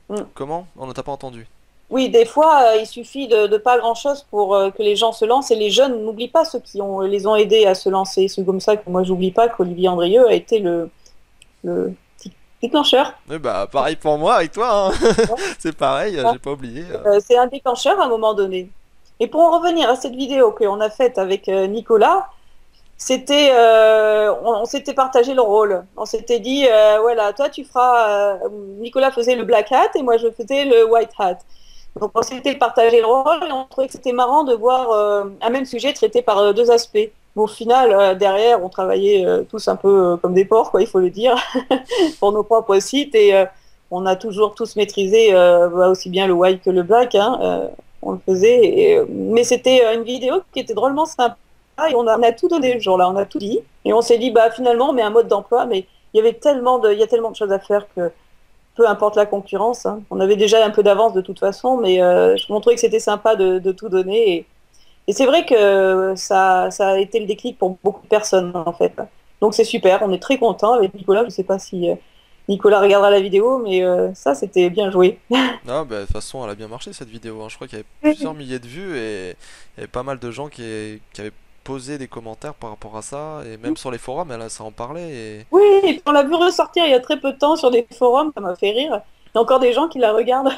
Mm. Comment? On ne t'a pas entendu. Oui, des fois, il suffit de pas grand-chose pour que les gens se lancent et les jeunes n'oublient pas ceux qui les ont aidés à se lancer. C'est comme ça que moi, j'oublie pas qu'Olivier Andrieux a été le Déclencheur. Oui, bah pareil pour moi avec toi, hein. Ouais, C'est pareil, ça. j'ai pas oublié. C'est un déclencheur à un moment donné. Et pour en revenir à cette vidéo qu'on a faite avec Nicolas, on s'était partagé le rôle. On s'était dit, voilà, toi tu feras, Nicolas faisait le black hat et moi je faisais le white hat. Donc on s'était partagé le rôle et on trouvait que c'était marrant de voir un même sujet traité par deux aspects. Mais au final, derrière, on travaillait tous un peu comme des porcs, quoi, il faut le dire, pour nos propres sites et on a toujours tous maîtrisé aussi bien le white que le black, hein, on le faisait. Mais c'était une vidéo qui était drôlement sympa et on a tout donné le jour-là, on a tout dit et on s'est dit bah finalement on met un mode d'emploi, mais il y a tellement de choses à faire que peu importe la concurrence, hein. On avait déjà un peu d'avance de toute façon, mais je montrais que c'était sympa de tout donner. Et c'est vrai que ça a été le déclic pour beaucoup de personnes, en fait. Donc c'est super, on est très content avec Nicolas. Je ne sais pas si Nicolas regardera la vidéo, mais ça, c'était bien joué. Non, bah, de toute façon, elle a bien marché cette vidéo, hein. Je crois qu'il y avait plusieurs milliers de vues et il y avait pas mal de gens qui avaient posé des commentaires par rapport à ça. Et même sur les forums, ça en parlait. Oui, et puis on l'a vu ressortir il y a très peu de temps sur des forums, ça m'a fait rire. Il y a encore des gens qui la regardent.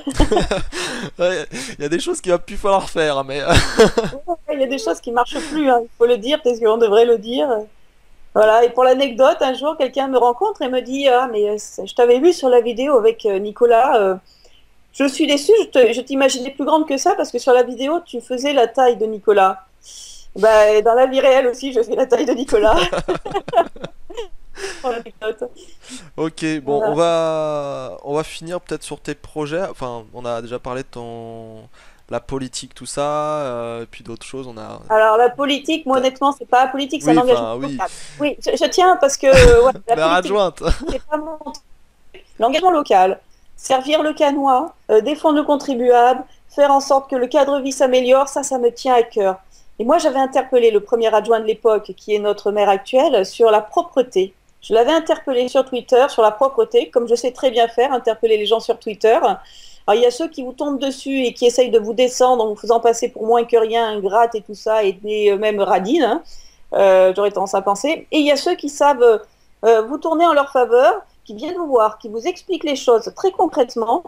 Ouais, il y a des choses qu'il va plus falloir faire, hein, mais Il y a des choses qui marchent plus, hein. Il faut le dire, parce qu'on devrait le dire. Voilà, et pour l'anecdote, un jour, quelqu'un me rencontre et me dit ah, mais je t'avais vu sur la vidéo avec Nicolas. Je suis déçue, je t'imaginais plus grande que ça parce que sur la vidéo, tu faisais la taille de Nicolas. Bah, et dans la vie réelle aussi, je fais la taille de Nicolas. Pour l'anecdote. ok, bon, Voilà. on va finir peut-être sur tes projets. Enfin, on a déjà parlé de la politique, tout ça, et puis d'autres choses. Alors, la politique, moi, t'as- honnêtement, c'est pas la politique, c'est un Oui, engagement enfin, oui. local. Oui, je tiens parce que ouais, la Mère politique, adjointe. c'est pas mon l'engagement local, servir le canois, défendre le contribuable, faire en sorte que le cadre de vie s'améliore, ça me tient à cœur. Et moi, j'avais interpellé le premier adjoint de l'époque, qui est notre maire actuel, sur la propreté. Je l'avais interpellé sur Twitter sur la propreté, comme je sais très bien faire, interpeller les gens sur Twitter. Alors, il y a ceux qui vous tombent dessus et qui essayent de vous descendre en vous faisant passer pour moins que rien, ingrate et tout ça, et même radine, hein. J'aurais tendance à penser. Et il y a ceux qui savent vous tourner en leur faveur, qui viennent vous voir, qui vous expliquent les choses très concrètement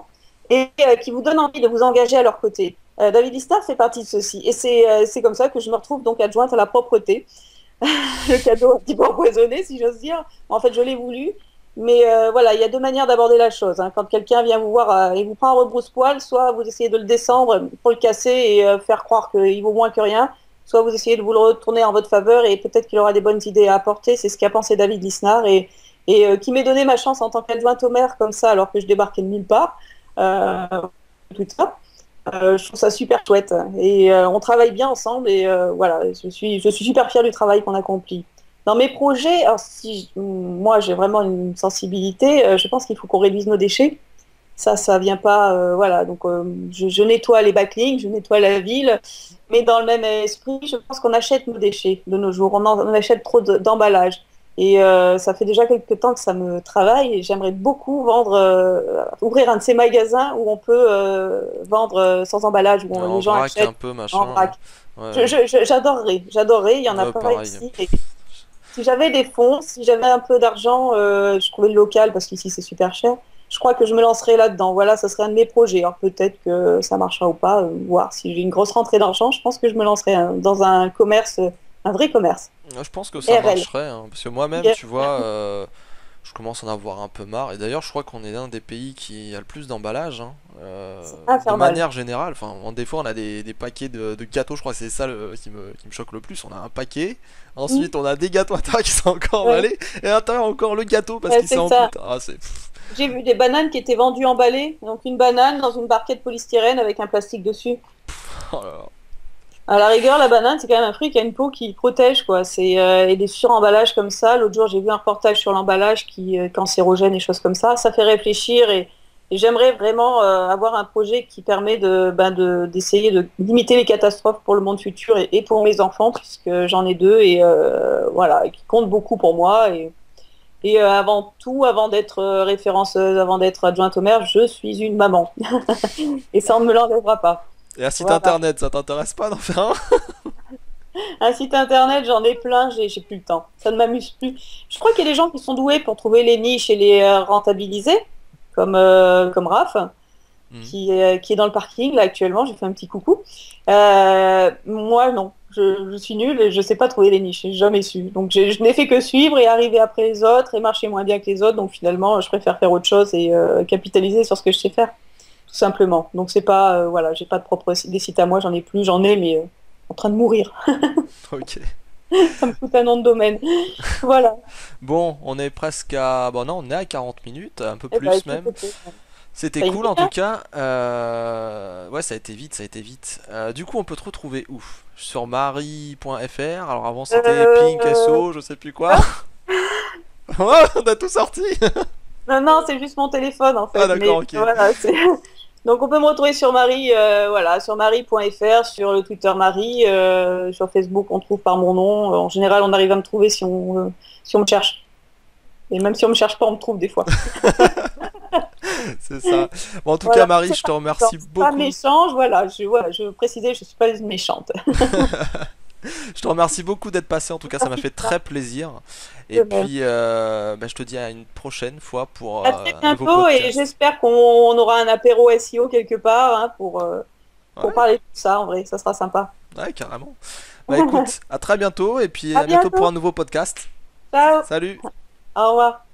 et qui vous donnent envie de vous engager à leur côté. David Lisnard fait partie de ceux-ci. Et c'est comme ça que je me retrouve donc adjointe à la propreté. Le cadeau un petit peu empoisonné, si j'ose dire. En fait, je l'ai voulu. Mais voilà, il y a deux manières d'aborder la chose, hein. Quand quelqu'un vient vous voir et vous prend un rebrousse-poil, soit vous essayez de le descendre pour le casser et faire croire qu'il vaut moins que rien, soit vous essayez de vous le retourner en votre faveur et peut-être qu'il aura des bonnes idées à apporter. C'est ce qu'a pensé David Lisnard et qui m'ait donné ma chance en tant qu'adjointe au maire comme ça, alors que je débarquais de nulle part. Euh, tout ça. Je trouve ça super chouette et on travaille bien ensemble et voilà, je suis super fière du travail qu'on accomplit. Dans mes projets, alors si moi j'ai vraiment une sensibilité, je pense qu'il faut qu'on réduise nos déchets. Ça vient pas, voilà. Donc je nettoie les backlinks, je nettoie la ville, mais dans le même esprit, je pense qu'on achète nos déchets de nos jours. On achète trop d'emballages. Et ça fait déjà quelques temps que ça me travaille et j'aimerais beaucoup ouvrir un de ces magasins où on peut vendre sans emballage, où En les gens vrac, un achètent peu, en machin. vrac. Ouais, J'adorerais, il y en a ouais, pas pareil. ici. Et si j'avais des fonds, si j'avais un peu d'argent, je trouvais le local parce qu'ici c'est super cher. Je crois que je me lancerais là-dedans. Voilà, ça serait un de mes projets. Alors peut-être que ça marchera ou pas, voir si j'ai une grosse rentrée d'argent, je pense que je me lancerais dans un commerce, un vrai commerce. Je pense que ça RL. marcherait, hein, parce que moi-même, tu vois, je commence à en avoir un peu marre. Et d'ailleurs, je crois qu'on est l'un des pays qui a le plus d'emballage, hein, C'est de infernal. manière générale. Enfin, des fois, on a des paquets de gâteaux. Je crois que c'est ça qui me choque le plus. On a un paquet. Mm. Ensuite, on a des gâteaux à l'intérieur qui sont encore Ouais, emballés. Et à l'intérieur, encore le gâteau parce ouais, qu'il s'est c'est en ça. croûte. Ah, c'est. Pff. J'ai vu des bananes qui étaient vendues emballées. Donc une banane dans une barquette polystyrène avec un plastique dessus. Oh là là. À la rigueur, la banane, c'est quand même un fruit qui a une peau qui protège, quoi. Et des suremballages comme ça. L'autre jour, j'ai vu un reportage sur l'emballage qui cancérogène et choses comme ça. Ça fait réfléchir et j'aimerais vraiment avoir un projet qui permet d'essayer de limiter les catastrophes pour le monde futur et pour mes enfants, puisque j'en ai deux et voilà, et qui comptent beaucoup pour moi. Et avant tout, avant d'être référenceuse, avant d'être adjointe au maire, je suis une maman. Et ça, on ne me l'enlèvera pas. Et un site Voilà. internet, ça t'intéresse pas d'en faire un? Un site internet, j'en ai plein, j'ai plus le temps. Ça ne m'amuse plus. Je crois qu'il y a des gens qui sont doués pour trouver les niches et les rentabiliser, comme Raph, Mhm. qui est dans le parking là actuellement. J'ai fait un petit coucou. Moi, non. Je suis nulle et je sais pas trouver les niches. J'ai jamais su. Donc, je n'ai fait que suivre et arriver après les autres et marcher moins bien que les autres. Donc, finalement, je préfère faire autre chose et capitaliser sur ce que je sais faire, tout simplement. Donc, c'est pas, voilà, j'ai pas de propre des sites à moi. J'en ai plus, j'en ai, mais en train de mourir. Ok. Ça me coûte un nom de domaine. Voilà. Bon, on est presque à... Bon non, on est à 40 minutes, un peu Eh ben, plus écoute, même. C'était ça y cool en est, tout hein. cas. Ouais, ça a été vite, ça a été vite. Du coup, on peut te retrouver où? Sur marie.fr. Alors avant, c'était Euh, Pinkso, je sais plus quoi. Ouais, on a tout sorti. Non, non, c'est juste mon téléphone en Ah fait. d'accord, Mais ok. voilà, c'est. Donc on peut me retrouver sur Marie, voilà, sur marie.fr, sur le Twitter Marie, sur Facebook on trouve par mon nom. En général, on arrive à me trouver si on me cherche. Et même si on me cherche pas, on me trouve des fois. C'est ça. Bon, en tout cas, Voilà, Marie, c'est je pas te méchant, remercie c'est pas beaucoup. méchant. Voilà, je veux préciser, je suis pas une méchante. Je te remercie beaucoup d'être passé. En tout cas, ça m'a Merci fait bien, très plaisir. Et de même. puis, bah, je te dis à une prochaine fois pour À très un nouveau bientôt et podcast. j'espère qu'on aura un apéro SEO quelque part hein, pour Ouais, parler de tout ça. En vrai, ça sera sympa. ouais, carrément. Bah écoute, à très bientôt et puis À à bientôt pour un bientôt. nouveau podcast. Ciao. Salut! Au revoir.